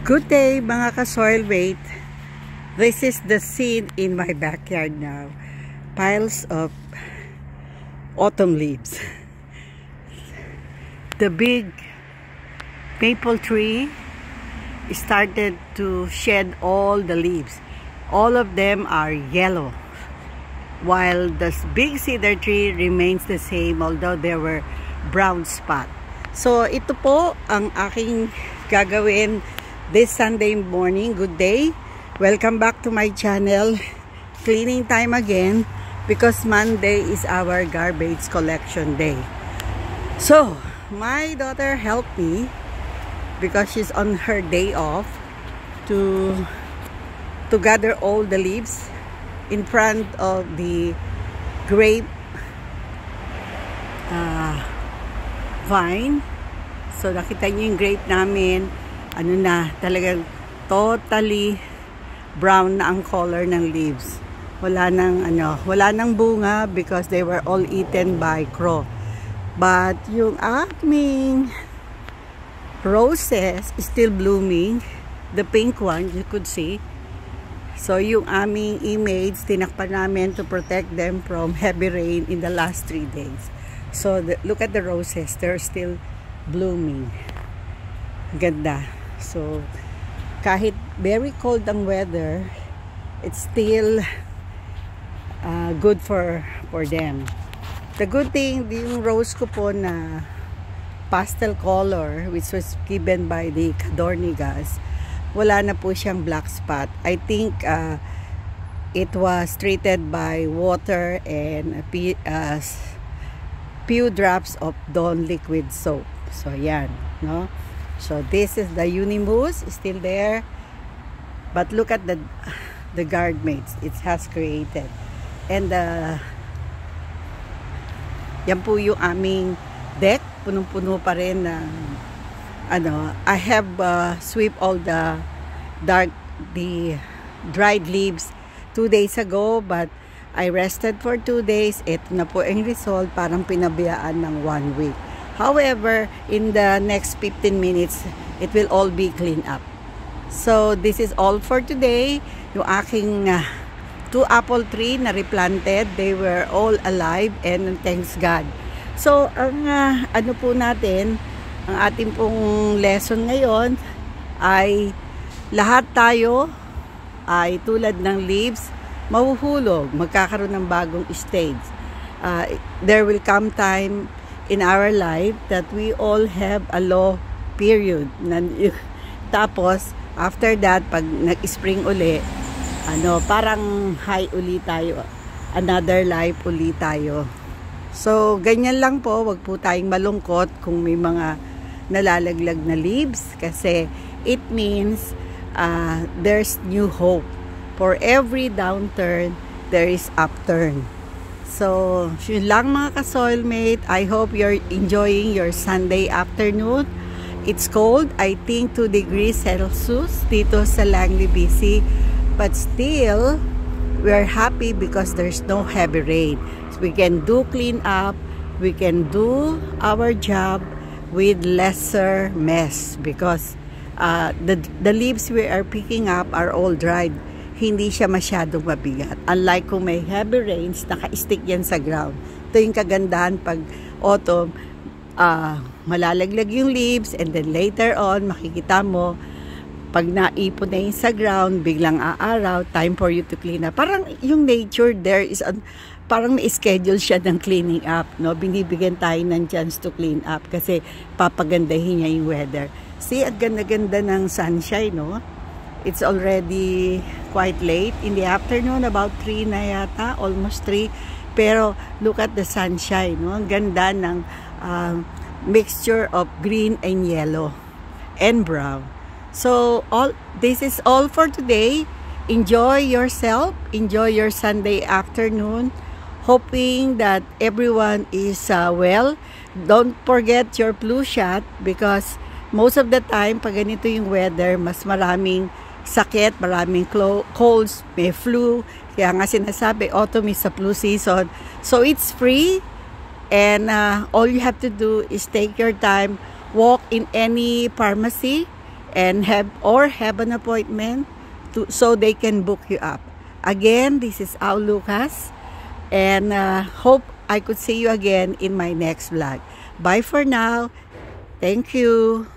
Good day mga ka-soil mate. This is the scene in my backyard now. Piles of autumn leaves. The big maple tree started to shed all the leaves. All of them are yellow, while the big cedar tree remains the same, although there were brown spots. So ito po ang aking gagawin this Sunday morning. Good day. Welcome back to my channel. Cleaning time again because Monday is our garbage collection day. So, my daughter helped me because she's on her day off to gather all the leaves in front of the grape vine. So, nakita niyo yung grape namin. Ano na, talagang totally brown na ang color ng leaves. Wala nang bunga because they were all eaten by crow. But yung aming roses is still blooming. The pink one, you could see. So yung aming image, tinakpan namin to protect them from heavy rain in the last 3 days. So look at the roses, they're still blooming. Ganda. So, kahit very cold ang weather, it's still good for them. The good thing, yung rose ko po na pastel color, which was given by the Cadornigas, wala na po siyang black spot. I think it was treated by water and a few drops of Dawn liquid soap. So, yan, no? So this is the Unimus, still there. But look at the guard mates it has created. And yan po yung aming deck. Punong-puno pa rin ng I have sweep all the dried leaves 2 days ago, but I rested for 2 days. Ito na po ang result, parang pinabayaan ng 1 week. However, in the next 15 minutes, it will all be cleaned up. So, this is all for today. Yung aking 2 apple tree na replanted, they were all alive and thanks God. So, ang ano po natin, ang ating pong lesson ngayon ay lahat tayo ay tulad ng leaves, mahuhulog, magkakaroon ng bagong stage. There will come time in our life that we all have a low period. Tapos, after that, pag nag-spring uli, parang high uli tayo. Another life uli tayo. So, ganyan lang po. Wag po tayong malungkot kung may mga nalalaglag na leaves kasi it means there's new hope. For every downturn, there is upturn. So, yun lang mga ka-soil mate. I hope you're enjoying your Sunday afternoon. It's cold. I think 2 degrees Celsius dito sa Langley, BC. But still, we're happy because there's no heavy rain. So we can do clean up. We can do our job with lesser mess because the leaves we are picking up are all dried. Hindi siya masyadong mabigat. Unlike kung may heavy rains, naka-stick yan sa ground. Ito yung kagandahan pag autumn, malalaglag yung leaves and then later on, makikita mo, pag naipon na yun sa ground, biglang aaraw, time for you to clean up. Parang yung nature there is, parang may schedule siya ng cleaning up. No? Binibigyan tayo ng chance to clean up kasi papagandahin niya yung weather. See, at ganda-ganda ng sunshine, no? It's already quite late in the afternoon, about 3 na yata, almost 3. Pero look at the sunshine, no? Ang ganda ng mixture of green and yellow and brown. So this is all for today. Enjoy yourself. Enjoy your Sunday afternoon. Hoping that everyone is well. Don't forget your flu shot because most of the time, pag ganito yung weather, mas maraming sakit, maraming colds, may flu. Kaya nga sinasabi, autumn is a flu season. So it's free and all you have to do is take your time, walk in any pharmacy and have an appointment so they can book you up. Again, this is Au Lucas, and hope I could see you again in my next vlog. Bye for now. Thank you.